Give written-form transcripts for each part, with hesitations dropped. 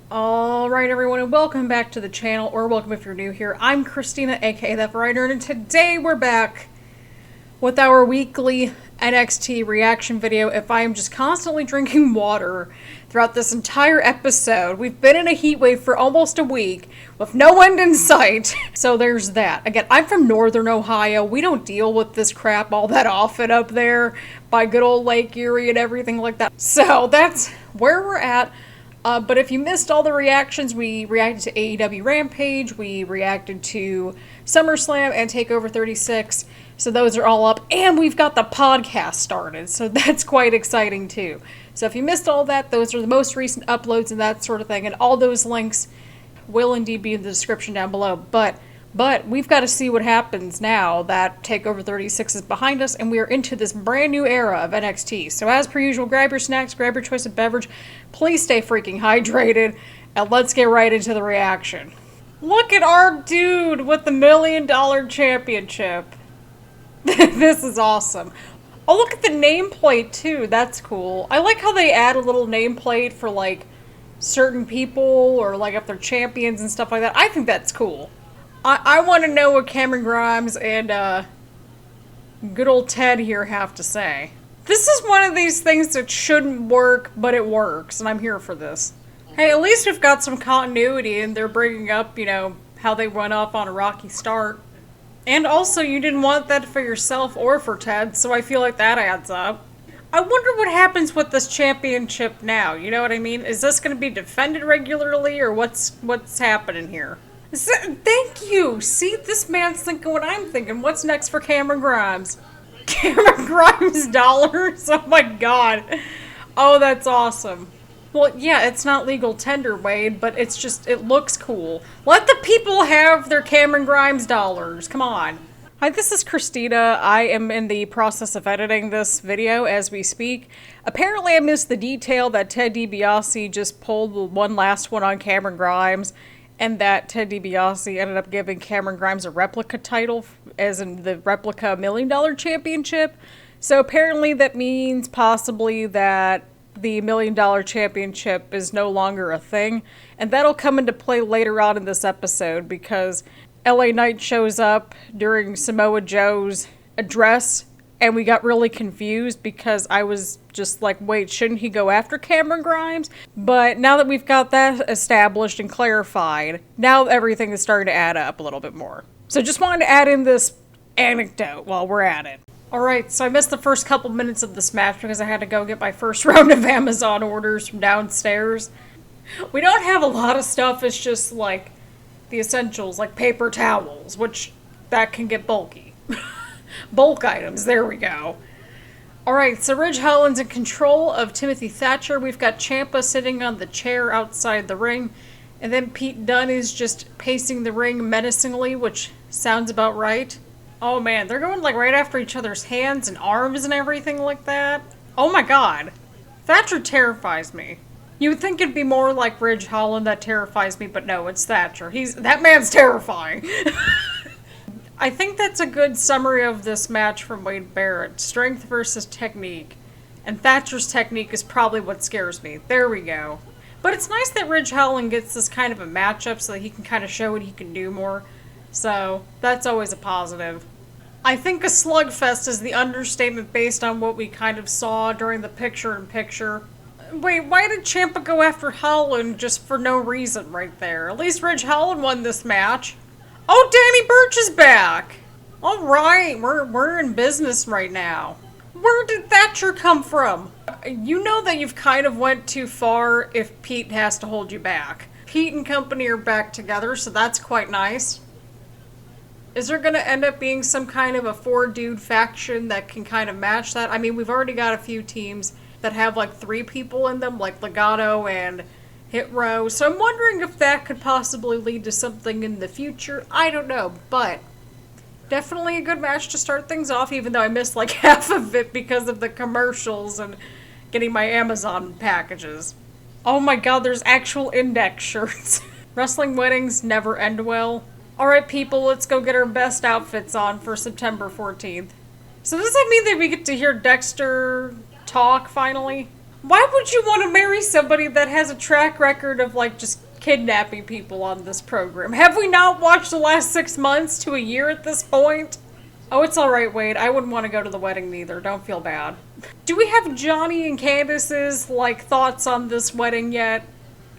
Alright everyone, and welcome back to the channel, or welcome if you're new here. I'm Christina, aka That Writer, and today we're back with our weekly NXT reaction video. If I am just constantly drinking water throughout this entire episode, we've been in a heat wave for almost a week with no end in sight. So there's that. Again, I'm from Northern Ohio. We don't deal with this crap all that often up there by good old Lake Erie and everything like that. So that's where we're at. But if you missed all the reactions, we reacted to AEW Rampage, we reacted to SummerSlam and TakeOver 36, so those are all up, and we've got the podcast started, so that's quite exciting too. So if you missed all that, those are the most recent uploads and that sort of thing, and all those links will indeed be in the description down below. But we've got to see what happens now that TakeOver 36 is behind us and we are into this brand new era of NXT. So as per usual, grab your snacks, grab your choice of beverage, please stay freaking hydrated, and let's get right into the reaction. Look at our dude with the $1 million championship. This is awesome. Oh, look at the nameplate too. That's cool. I like how they add a little nameplate for like certain people or like if they're champions and stuff like that. I think that's cool. I want to know what Cameron Grimes and good old Ted here have to say. This is one of these things that shouldn't work, but it works, and I'm here for this. Hey, at least we've got some continuity, and they're bringing up, you know, how they went off on a rocky start. And also, you didn't want that for yourself or for Ted, so I feel like that adds up. I wonder what happens with this championship now, you know what I mean? Is this going to be defended regularly, or what's happening here? Thank you! See, this man's thinking what I'm thinking. What's next for Cameron Grimes? Cameron Grimes dollars? Oh my god. Oh, that's awesome. Well, yeah, it's not legal tender, Wade, but it's just, it looks cool. Let the people have their Cameron Grimes dollars. Come on. Hi, this is Christina. I am in the process of editing this video as we speak. Apparently I missed the detail that Ted DiBiase just pulled one last one on Cameron Grimes, and that Ted DiBiase ended up giving Cameron Grimes a replica title, as in the replica $1 million championship. So apparently that means possibly that the $1 million championship is no longer a thing. And that'll come into play later on in this episode, because LA Knight shows up during Samoa Joe's address, and we got really confused because I was just like, wait, shouldn't he go after Cameron Grimes? But now that we've got that established and clarified, now everything is starting to add up a little bit more. So just wanted to add in this anecdote while we're at it. Alright, so I missed the first couple minutes of this match because I had to go get my first round of Amazon orders from downstairs. We don't have a lot of stuff, it's just like the essentials, like paper towels, which that can get bulky. Bulk items, there we go. Alright, so Ridge Holland's in control of Timothy Thatcher. We've got Ciampa sitting on the chair outside the ring. And then Pete Dunne is just pacing the ring menacingly, which sounds about right. Oh man, they're going like right after each other's hands and arms and everything like that. Oh my god. Thatcher terrifies me. You would think it'd be more like Ridge Holland that terrifies me, but no, it's Thatcher. That man's terrifying. I think that's a good summary of this match from Wade Barrett. Strength versus technique. And Thatcher's technique is probably what scares me. There we go. But it's nice that Ridge Holland gets this kind of a matchup so that he can kind of show what he can do more. So, that's always a positive. I think a slugfest is the understatement based on what we kind of saw during the picture-in-picture. Wait, why did Ciampa go after Holland just for no reason right there? At least Ridge Holland won this match. Oh, Danny Burch is back! Alright, we're in business right now. Where did Thatcher come from? You know that you've kind of went too far if Pete has to hold you back. Pete and company are back together, so that's quite nice. Is there gonna end up being some kind of a 4-dude faction that can kind of match that? I mean, we've already got a few teams that have like 3 people in them, like Legado and Hit Row, so I'm wondering if that could possibly lead to something in the future. I don't know, but definitely a good match to start things off, even though I missed like half of it because of the commercials and getting my Amazon packages. Oh my god, there's actual index shirts. Wrestling weddings never end well. Alright people, let's go get our best outfits on for September 14th. So does that mean that we get to hear Dexter talk finally? Why would you want to marry somebody that has a track record of, like, just kidnapping people on this program? Have we not watched the last 6 months to a year at this point? Oh, it's alright, Wade. I wouldn't want to go to the wedding neither. Don't feel bad. Do we have Johnny and Candace's, like, thoughts on this wedding yet?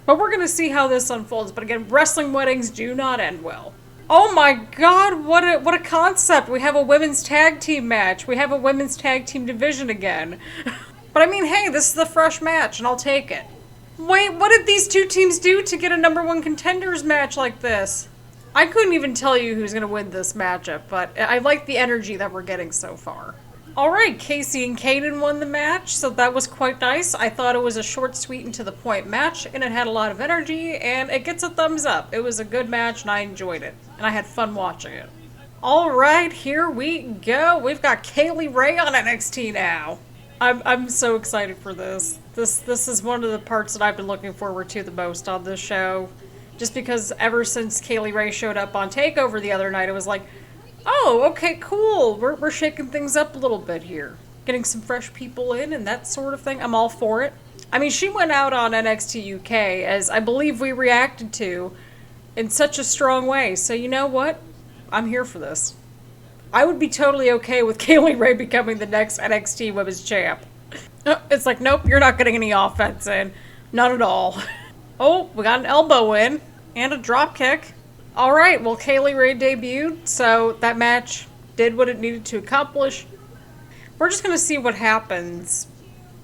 But we're gonna see how this unfolds. But again, wrestling weddings do not end well. Oh my god, what a concept. We have a women's tag team match. We have a women's tag team division again. But I mean, hey, this is a fresh match, and I'll take it. Wait, what did these two teams do to get a #1 contenders match like this? I couldn't even tell you who's gonna win this matchup, but I like the energy that we're getting so far. Alright, Kacy and Kayden won the match, so that was quite nice. I thought it was a short, sweet, and to the point match, and it had a lot of energy, and it gets a thumbs up. It was a good match, and I enjoyed it, and I had fun watching it. Alright, here we go. We've got Kay Ray on NXT now. I'm so excited for this. This is one of the parts that I've been looking forward to the most on this show. Just because ever since Kay Ray showed up on TakeOver the other night, it was like, oh, okay, cool. We're shaking things up a little bit here. Getting some fresh people in and that sort of thing. I'm all for it. I mean, she went out on NXT UK, as I believe we reacted to, in such a strong way. So you know what? I'm here for this. I would be totally okay with Kay Ray becoming the next NXT Women's Champ. It's like, nope, you're not getting any offense in. None at all. Oh, we got an elbow in. And a drop kick. Alright, well, Kay Ray debuted, so that match did what it needed to accomplish. We're just going to see what happens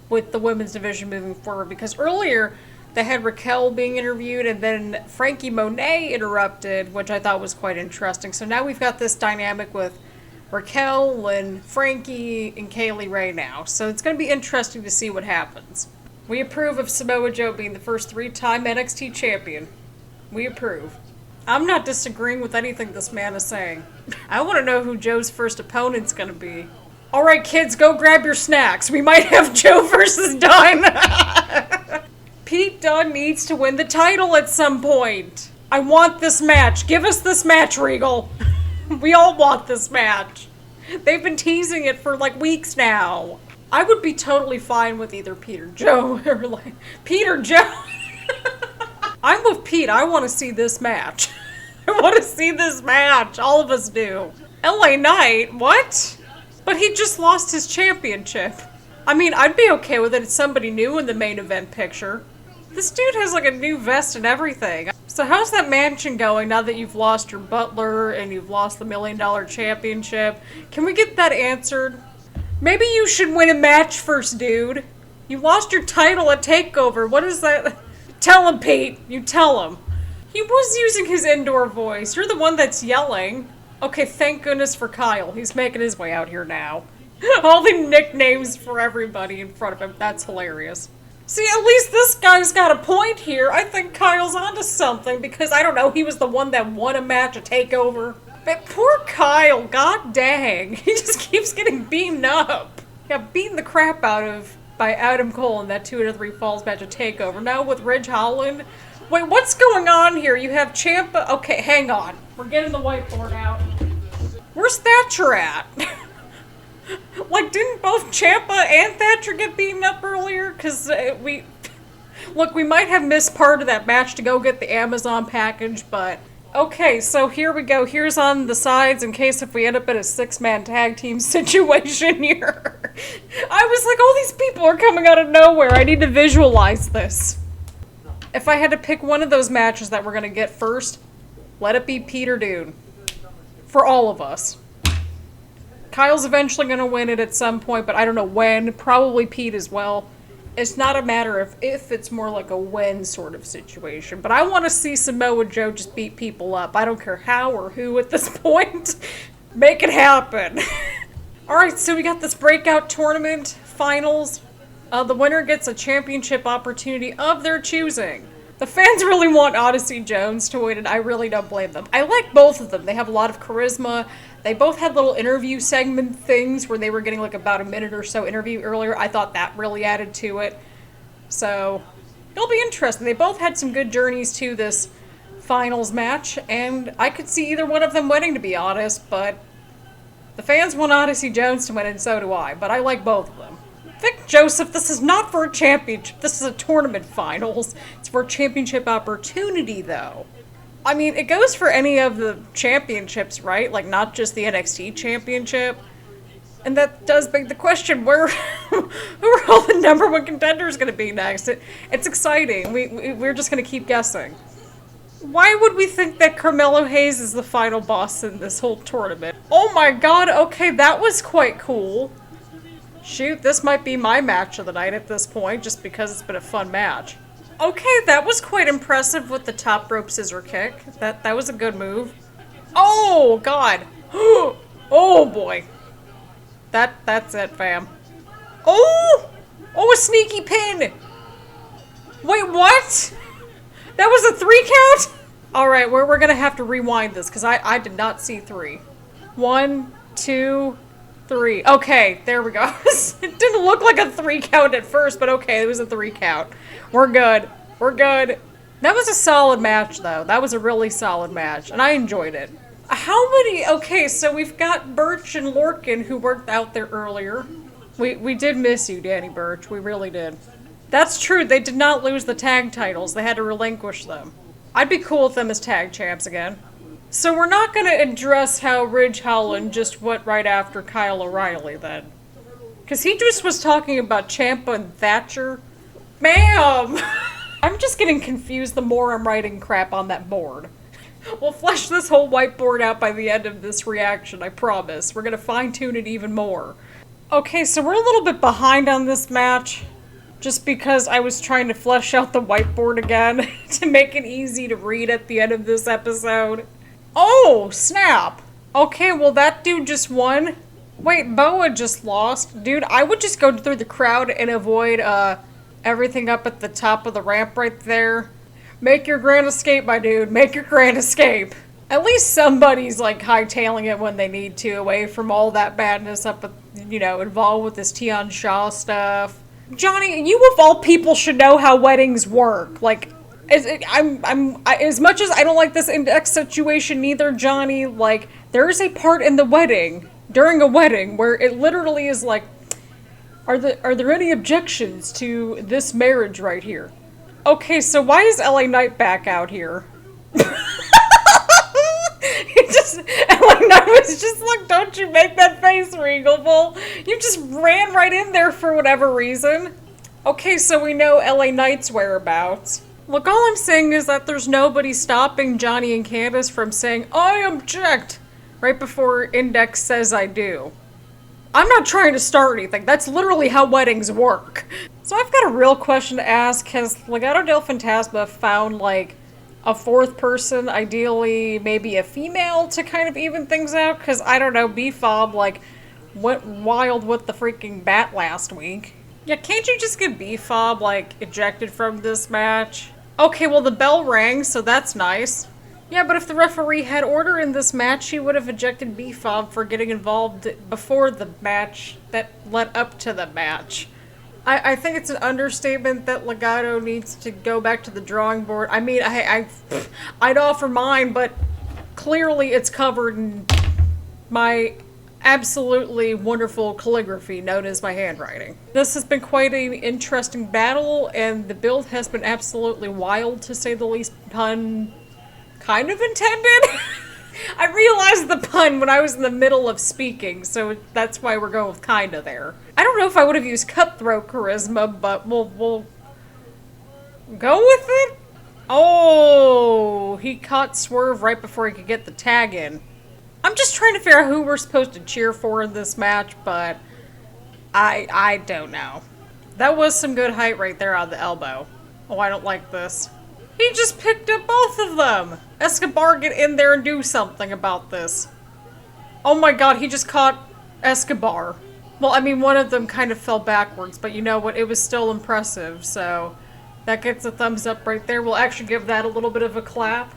with the women's division moving forward, because earlier they had Raquel being interviewed, and then Frankie Monet interrupted, which I thought was quite interesting. So now we've got this dynamic with Raquel and Frankie and Kay Ray now. So it's going to be interesting to see what happens. We approve of Samoa Joe being the first 3-time NXT champion. We approve. I'm not disagreeing with anything this man is saying. I want to know who Joe's first opponent's going to be. Alright, kids, go grab your snacks. We might have Joe versus Dunne. Pete Dunne needs to win the title at some point. I want this match. Give us this match, Regal. We all want this match. They've been teasing it for like weeks now. I would be totally fine with either Pete or Joe. Or like, Pete or Joe. I'm with Pete. I want to see this match. I want to see this match. All of us do. LA Knight? What? But he just lost his championship. I mean, I'd be okay with it if somebody new in the main event picture. This dude has like a new vest and everything. So how's that mansion going now that you've lost your butler and you've lost the $1 Million championship? Can we get that answered? Maybe you should win a match first, dude. You lost your title at TakeOver. What is that? Tell him, Pete. You tell him. He was using his indoor voice. You're the one that's yelling. Okay, thank goodness for Kyle. He's making his way out here now. All the nicknames for everybody in front of him. That's hilarious. See, at least this guy's got a point here. I think Kyle's onto something because, I don't know, he was the one that won a match at TakeOver. But poor Kyle, god dang. He just keeps getting beaten up. Got beaten the crap out of by Adam Cole in that 2 out of 3 Falls match at TakeOver. Now with Ridge Holland. Wait, what's going on here? You have Ciampa. Okay, hang on. We're getting the whiteboard out. Where's Thatcher at? Like, didn't both Ciampa and Thatcher get beaten up earlier? Because look, we might have missed part of that match to go get the Amazon package, but okay, so here we go. Here's on the sides in case if we end up in a 6-man tag team situation here. I was like, all these people are coming out of nowhere. I need to visualize this. If I had to pick one of those matches that we're going to get first, let it be Pete or Dunne. For all of us. Kyle's eventually going to win it at some point, but I don't know when. Probably Pete as well. It's not a matter of if, it's more like a when sort of situation. But I want to see Samoa Joe just beat people up. I don't care how or who at this point. Make it happen. Alright, so we got this breakout tournament finals. The winner gets a championship opportunity of their choosing. The fans really want Odyssey Jones to win, and I really don't blame them. I like both of them. They have a lot of charisma. They both had little interview segment things where they were getting like about a minute or so interview earlier. I thought that really added to it. So, it'll be interesting. They both had some good journeys to this finals match, and I could see either one of them winning, to be honest, but the fans want Odyssey Jones to win, and so do I, but I like both of them. Vic Joseph, this is not for a championship. This is a tournament finals. It's for a championship opportunity, though. I mean, it goes for any of the championships, right? Like, not just the NXT championship. And that does beg the question, who are all the number one contenders going to be next? It's exciting. We're just going to keep guessing. Why would we think that Carmelo Hayes is the final boss in this whole tournament? Oh my god, okay, that was quite cool. Shoot, this might be my match of the night at this point, just because it's been a fun match. Okay, that was quite impressive with the top rope scissor kick. That was a good move. Oh, God. Oh, boy. That's it, fam. Oh! Oh, a sneaky pin! Wait, what? That was a 3 count? Alright, we're gonna have to rewind this, because I did not see 3. 1, 2, 3. Okay, there we go. It didn't look like a 3 count at first, but okay, it was a 3 count. We're good. We're good. That was a solid match, though. That was a really solid match, and I enjoyed it. How many... Okay, so we've got Birch and Lorcan, who worked out there earlier. We did miss you, Danny Burch. We really did. That's true. They did not lose the tag titles. They had to relinquish them. I'd be cool with them as tag champs again. So we're not going to address how Ridge Holland just went right after Kyle O'Reilly, then. Because he just was talking about Ciampa and Thatcher. Ma'am! I'm just getting confused the more I'm writing crap on that board. We'll flesh this whole whiteboard out by the end of this reaction, I promise. We're going to fine-tune it even more. Okay, so we're a little bit behind on this match. Just because I was trying to flesh out the whiteboard again to make it easy to read at the end of this episode. Oh, snap. Okay, well that dude just won. Wait, Boa just lost. Dude, I would just go through the crowd and avoid everything up at the top of the ramp right there. Make your grand escape, my dude. Make your grand escape. At least somebody's like hightailing it when they need to, away from all that badness up at, you know, involved with this Tian Shaw stuff. Johnny, you of all people should know how weddings work. Like, as much as I don't like this index situation neither, Johnny, like, there is a part in the wedding, during a wedding, where it literally is like, are there any objections to this marriage right here? Okay, so why is LA Knight back out here? LA Knight was just like, don't you make that face, Regal. You just ran right in there for whatever reason. Okay, so we know LA Knight's whereabouts. Look, all I'm saying is that there's nobody stopping Johnny and Candace from saying, I object, right before Index says I do. I'm not trying to start anything. That's literally how weddings work. So I've got a real question to ask. Has Legado Del Fantasma found, like, a fourth person, ideally maybe a female, to kind of even things out? Because, I don't know, B-FAB, like, went wild with the freaking bat last week. Yeah, can't you just get B-FAB, like, ejected from this match? Okay, well, the bell rang, so that's nice. Yeah, but if the referee had order in this match, he would have ejected B-FAB for getting involved before the match that led up to the match. I think it's an understatement that Legado needs to go back to the drawing board. I mean, I'd offer mine, but clearly it's covered in my absolutely wonderful calligraphy known as my handwriting. This has been quite an interesting battle, and the build has been absolutely wild, to say the least. Pun kind of intended. I realized the pun when I was in the middle of speaking, so that's why we're going with kinda there. I don't know if I would have used cutthroat charisma, but we'll go with it. Oh, he caught Swerve right before he could get the tag in. I'm just trying to figure out who we're supposed to cheer for in this match, but I don't know. That was some good height right there on the elbow. Oh, I don't like this. He just picked up both of them! Escobar, get in there and do something about this. Oh my god, he just caught Escobar. Well, I mean, one of them kind of fell backwards, but you know what? It was still impressive, so that gets a thumbs up right there. We'll actually give that a little bit of a clap.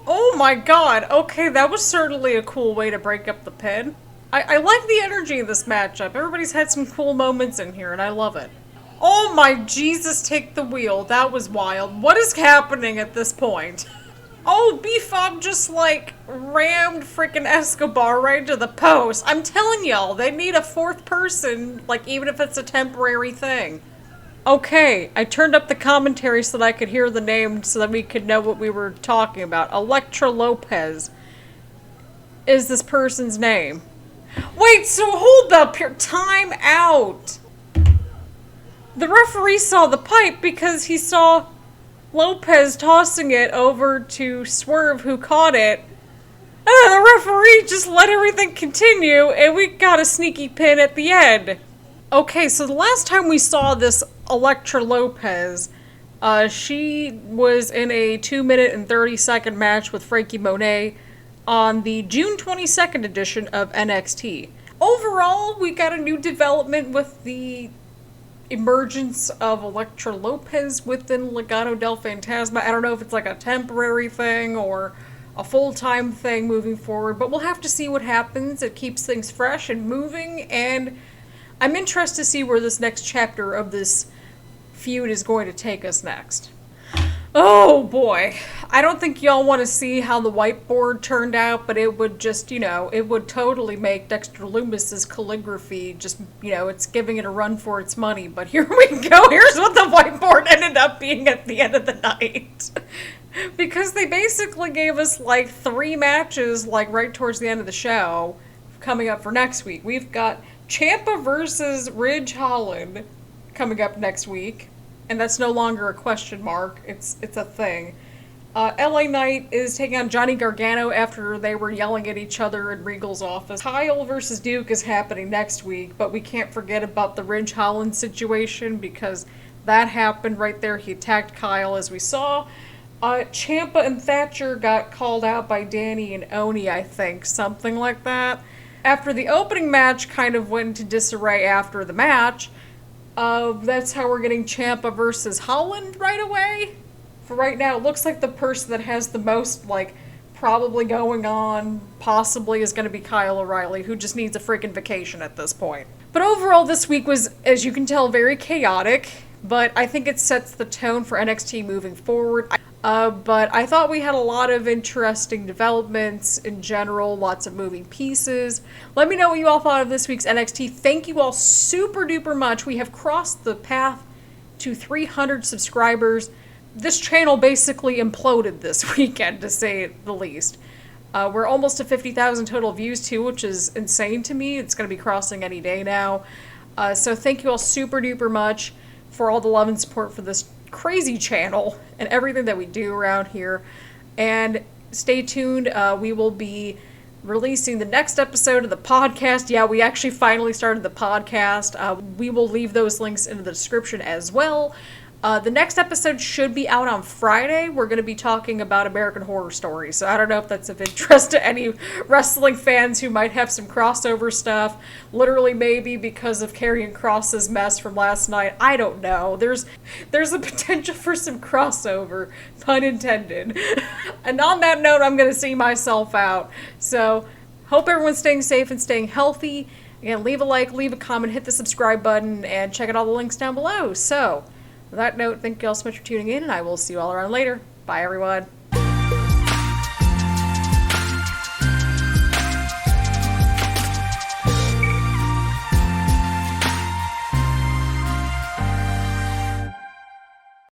Oh my god, okay, that was certainly a cool way to break up the pin. I like the energy of this matchup. Everybody's had some cool moments in here, and I love it. Oh my Jesus, take the wheel. That was wild. What is happening at this point? Oh, B-FAB just, like, rammed freaking Escobar right into the post. I'm telling y'all, they need a fourth person, like, even if it's a temporary thing. Okay, I turned up the commentary so that I could hear the name so that we could know what we were talking about. Elektra Lopez is this person's name. Wait, so hold up here. Time out. The referee saw the pipe because he saw Lopez tossing it over to Swerve, who caught it. And the referee just let everything continue, and we got a sneaky pin at the end. Okay, so the last time we saw this Elektra Lopez, she was in a 2-minute and 30-second match with Frankie Monet on the June 22nd edition of NXT. Overall, we got a new development with the emergence of Elektra Lopez within Legado Del Fantasma. I don't know if it's like a temporary thing or a full-time thing moving forward, but we'll have to see what happens. It keeps things fresh and moving, and I'm interested to see where this next chapter of this feud is going to take us next. Oh boy, I don't think y'all want to see how the whiteboard turned out, but it would just, it would totally make Dexter Lumis's calligraphy just, it's giving it a run for its money. But here we go, here's what the whiteboard ended up being at the end of the night. Because they basically gave us like 3 matches like right towards the end of the show coming up for next week. We've got Ciampa versus Ridge Holland coming up next week. And that's no longer a question mark. It's a thing. LA Knight is taking on Johnny Gargano after they were yelling at each other in Regal's office. Kyle versus Duke is happening next week, but we can't forget about the Ridge Holland situation because that happened right there. He attacked Kyle, as we saw. Ciampa and Thatcher got called out by Danny and Oni, I think. Something like that. After the opening match kind of went into disarray after the match, that's how we're getting Ciampa versus Holland right away. For right now, it looks like the person that has the most, probably going on, possibly, is going to be Kyle O'Reilly, who just needs a freaking vacation at this point. But overall, this week was, as you can tell, very chaotic, but I think it sets the tone for NXT moving forward. But I thought we had a lot of interesting developments in general, lots of moving pieces. Let me know what you all thought of this week's NXT. Thank you all super duper much. We have crossed the path to 300 subscribers. This channel basically imploded this weekend, to say the least. We're almost to 50,000 total views too, which is insane to me. It's going to be crossing any day now. So thank you all super duper much for all the love and support for this crazy channel and everything that we do around here. And stay tuned. We will be releasing the next episode of the podcast. Yeah, we actually finally started the podcast. We will leave those links in the description as well. The next episode should be out on Friday. We're going to be talking about American Horror Story, so I don't know if that's of interest to any wrestling fans who might have some crossover stuff. Literally, maybe because of Karrion Kross's mess from last night. I don't know. There's a potential for some crossover, pun intended. And on that note, I'm going to see myself out. So, hope everyone's staying safe and staying healthy. Again, leave a like, leave a comment, hit the subscribe button, and check out all the links down below. So, on that note, thank you all so much for tuning in, and I will see you all around later. Bye, everyone.